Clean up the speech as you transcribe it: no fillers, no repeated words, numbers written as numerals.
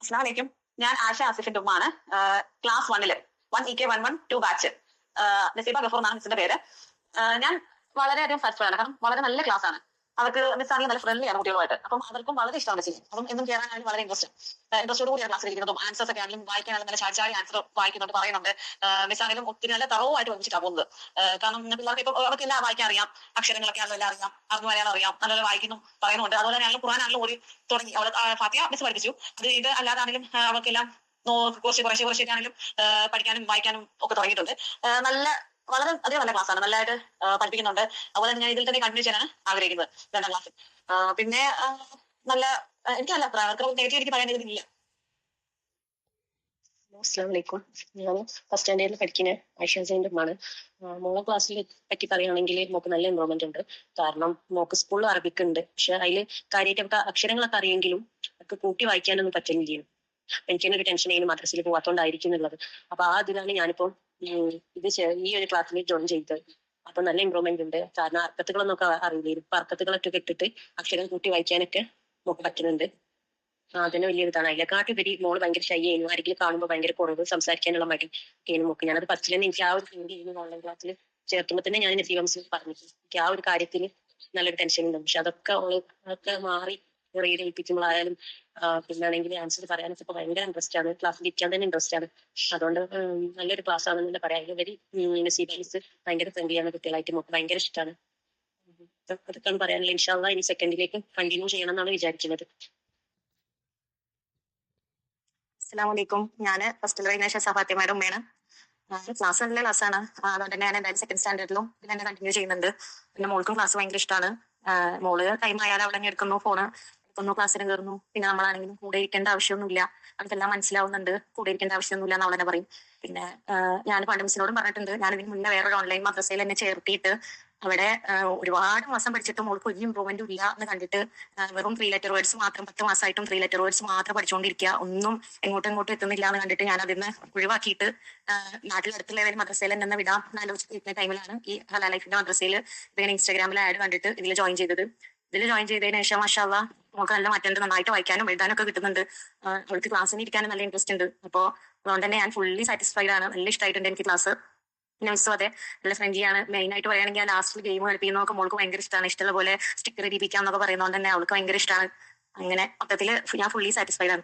അസ്സലാമലൈക്കും. ഞാൻ ആശ ആസിഫിന്റെ ഉമ്മാണ്. Class 1 1 EK 112 batch. Naseeba Gafoor എന്നാണ് മിസ്സിന്റെ പേര്. ഞാൻ വളരെയധികം സാറ്റിസ്ഫൈഡ് ആണ്. കാരണം വളരെ നല്ല ക്ലാസ് ആണ്. അവർക്ക് മിസ്സാണെങ്കിൽ നല്ല ഫ്രണ്ട്ലി ആണ് കുട്ടികളുമായിട്ട്. അപ്പം അവർക്കും വളരെ ഇഷ്ടമാണ് മിസ്സിന്. അപ്പം എന്നും കയറാനായാലും വളരെ ഇൻട്രസ്റ്റോട് കൂടിയാണ് ക്ലാസ്സിൽ ഇരിക്കുന്നതും ആൻസേഴ്സ് ഒക്കെ ആണെങ്കിലും വായിക്കാനായാലും നല്ല ചാടി ആൻസർ വായിക്കുന്നുണ്ട്, പറയുന്നുണ്ട്. മിസ്സാണെങ്കിലും ഒത്തിരി നല്ല തറവുമായിട്ട് പഠിച്ചിട്ടാണ് പോകുന്നത്. കാരണം പിള്ളേർക്ക് ഇപ്പൊ അവർക്ക് എല്ലാം വായിക്കാൻ അറിയാം, അക്ഷരങ്ങളൊക്കെ ആണെങ്കിലും എല്ലാം അറിയാം, അറിഞ്ഞു വരാൻ അറിയാം, നല്ലപോലെ വായിക്കുന്നു പറയുന്നുണ്ട്. അതുപോലെ തന്നെ ഖുർആനാണെങ്കിലും ഓടി തുടങ്ങി. അവൾ ഫാത്തിഹ മിസ് പഠിപ്പിച്ചു. അത് ഇത് അല്ലാതാണെങ്കിലും അവർക്കെല്ലാം കുറച്ചൊക്കെയാണെങ്കിലും പഠിക്കാനും വായിക്കാനും ഒക്കെ തുടങ്ങിയിട്ടുണ്ട്. നല്ല വളരെ അധികം നല്ല ക്ലാസ്സാണ്, നല്ലതായിട്ട് പഠിപ്പിക്കുന്നുണ്ട്. അതുപോലെ തന്നെ ഞാൻ ഇതിൽ തന്നെ കണ്ടിന്യൂ ചെയ്യാനാണ് ആഗ്രഹിക്കുന്നത് 2ാം ക്ലാസ്സിൽ. പിന്നെ നല്ല എനിക്ക് നല്ല അഭിപ്രായം, അവർക്ക് നെഗറ്റീവ് എനിക്ക് പറയാൻ ഇതില്ല. അസ്സലാമലൈക്കും. ഞാൻ ഫസ്റ്റ് സ്റ്റാൻഡേർഡിൽ പഠിക്കുന്ന ആയിഷ ഹുസൈൻ്റെ ഉമ്മാണ്. മോളെ ക്ലാസ്സിൽ പറ്റി പറയുകയാണെങ്കിൽ മോക്ക് നല്ല ഇമ്പ്രൂവ്മെന്റ് ഉണ്ട്. കാരണം മോക്ക് സ്കൂളിൽ അറബിക്ക് ഉണ്ട്, പക്ഷെ അതിൽ കാര്യമായിട്ട് അക്ഷരങ്ങളൊക്കെ അറിയെങ്കിലും ഒക്കെ കൂട്ടി വായിക്കാനൊന്നും പറ്റുന്നില്ല. എനിക്കൊരു ടെൻഷൻ ആയിരുന്നു മദ്രസയിൽ പോകാത്തോണ്ടായിരിക്കും എന്നുള്ളത്. അപ്പൊ ആ ഇതിലാണ് ഞാനിപ്പോൾ ഇത് ഈ ഒരു ക്ലാസ്സിൽ ജോയിൻ ചെയ്തത്. അപ്പൊ നല്ല ഇമ്പ്രൂവ്മെന്റ് ഉണ്ട്. കാരണം അർത്ഥത്തുകളൊന്നൊക്കെ അറിയില്ലായിരുന്നു. ഇപ്പൊ അർത്ഥത്തുകളൊക്കെ ഇട്ടിട്ട് അക്ഷരം കൂട്ടി വായിക്കാനൊക്കെ മോക്ക് പറ്റുന്നുണ്ട്. അതിന് വലിയൊരു ഇതാണ്. അതിനെക്കാട്ടുപരി മോള് ഭയങ്കര ഷൈ ആയിരുന്നു. ആരെങ്കിലും കാണുമ്പോൾ ഭയങ്കര കുറവ്, സംസാരിക്കാനുള്ള മടി ഒക്കെയാണ് മോക്ക്. ഞാനത് ഫസ്റ്റിൽ തന്നെ എനിക്ക് ആ ഒരു ഫീൽ ചെയ്യുന്നു. ഓൺലൈൻ ക്ലാസ്സിൽ ചേർത്തുമ്പോൾ തന്നെ ഞാൻ നസീബ മിസ്സിനോട് പറഞ്ഞു എനിക്ക് ആ ഒരു കാര്യത്തിൽ നല്ലൊരു ടെൻഷൻ ഉണ്ട്. പക്ഷെ അതൊക്കെ മാറി റീഡ് ചെയ്യിപ്പിക്കുമ്പോഴായാലും പിന്നാണെങ്കിൽ ആൻസർ പറയാനൊക്കെ ഇപ്പൊ ഭയങ്കര ഇൻട്രസ്റ്റ് ആണ്. ക്ലാസ്സിൽ ഇരിക്കാൻ തന്നെ ഇൻട്രസ്റ്റ് ആണ്. അതുകൊണ്ട് നല്ലൊരു ക്ലാസ് ആണെന്ന് പറയാം. ഇവര് നസീബ മിസ് ഭയങ്കര ഫ്രണ്ട്ലിയാണ്, കുട്ടികളായിട്ട് മോക്ക് ഭയങ്കര ഇഷ്ടമാണ്. അതൊക്കെയാണ് പറയാനുള്ള. ഇൻഷാ അള്ളാ ഇനി സെക്കൻഡിലേക്ക് കണ്ടിന്യൂ ചെയ്യണം എന്നാണ് വിചാരിക്കുന്നത്. അസ്സലാമലൈക്കും. ഞാൻ ഫസ്റ്റ് വൈകുന്നേരം ഫാത്തിമയുടെ ഉമ്മയാണ്. ക്ലാസ് നല്ല ക്ലാസ്സാണ്. അതുകൊണ്ട് തന്നെ ഞാൻ എന്തായാലും 2nd സ്റ്റാൻഡേർഡിലും ഇതിനെ കണ്ടിന്യൂ ചെയ്യുന്നുണ്ട്. പിന്നെ മോൾക്കും ക്ലാസ് ഭയങ്കര ഇഷ്ടമാണ്. മോള് ടൈം ആയാലും അവിടെ എടുക്കുന്നു, ഫോണ് എടുക്കുന്നു, ക്ലാസ്സിലും കയറുന്നു. പിന്നെ നമ്മളാണെങ്കിലും കൂടെ ഇരിക്കേണ്ട ആവശ്യമൊന്നുമില്ല, അവർക്കെല്ലാം മനസ്സിലാവുന്നുണ്ട്, കൂടെ ഇരിക്കേണ്ട ആവശ്യമൊന്നുമില്ല എന്ന് അവൾ തന്നെ പറയും. പിന്നെ ഞാൻ പണ്ട് മിസ്സിനോടും പറഞ്ഞിട്ടുണ്ട്, ഞാൻ ഇതിന് മുന്നേ വേറൊരു ഓൺലൈൻ മദ്രസയിൽ എന്നെ ചേർത്തിയിട്ട് അവിടെ ഒരുപാട് മാസം പഠിച്ചിട്ട് മോൾക്ക് ഒരു ഇമ്പ്രൂവ്മെന്റും ഇല്ല എന്ന് കണ്ടിട്ട് വെറും 3 ലെറ്റർ വേർഡ്സ് മാത്രം 10 മാസമായിട്ടും 3 ലെറ്റർ വേർഡ്സ് മാത്രം പഠിച്ചുകൊണ്ടിരിക്കുക, ഒന്നും എങ്ങോട്ടും എത്തുന്നില്ല എന്ന് കണ്ടിട്ട് ഞാൻ അതിന് ഒഴിവാക്കിയിട്ട് നാട്ടിലടുത്തുള്ള ഏതെങ്കിലും മദ്രസയിൽ എന്നെ വിടാം എന്നാലോചിച്ചിരിക്കുന്ന ടൈമിലാണ് ഈ ഹലാ ലൈഫിന്റെ മദ്രസയിൽ ഇങ്ങനെ ഇൻസ്റ്റാഗ്രാമിൽ ആഡ് കണ്ടിട്ട് ഇതിൽ ജോയിൻ ചെയ്തത്. ഇതിൽ ജോയിൻ ചെയ്തതിന് ശേഷം മാഷാ അല്ലാഹ് നമുക്ക് നല്ല മാറ്റം, നന്നായിട്ട് വായിക്കാനും എഴുതാനും ഒക്കെ കിട്ടുന്നുണ്ട്. അവൾക്ക് ക്ലാസ്സിന് ഇരിക്കാനും നല്ല ഇൻട്രസ്റ്റ് ഉണ്ട്. അപ്പോൾ അതുകൊണ്ട് തന്നെ ഞാൻ ഫുള്ളി സാറ്റിസ്ഫൈഡ് ആണ്. നല്ല ഇഷ്ടമായിട്ടുണ്ട് എനിക്ക് ക്ലാസ്. പിന്നെ മിസ്സും അതെ, നല്ല ഫ്രണ്ട്ലിയാണ്. മെയിൻ ആയിട്ട് പറയുകയാണെങ്കിൽ ലാസ്റ്റിൽ ഗെയിം കളിപ്പിക്കുന്നതൊക്കെ മോൾക്ക് ഭയങ്കര ഇഷ്ടമാണ്. ഇഷ്ടമുള്ള പോലെ സ്റ്റിക്കർ ഇടിപ്പിക്കാന്നൊക്കെ പറയുന്നതുകൊണ്ട് തന്നെ അവൾക്ക് ഭയങ്കര ഇഷ്ടമാണ്. അങ്ങനെ മൊത്തത്തിൽ ഞാൻ ഫുള്ളി സാറ്റിസ്ഫൈഡ് ആണ്.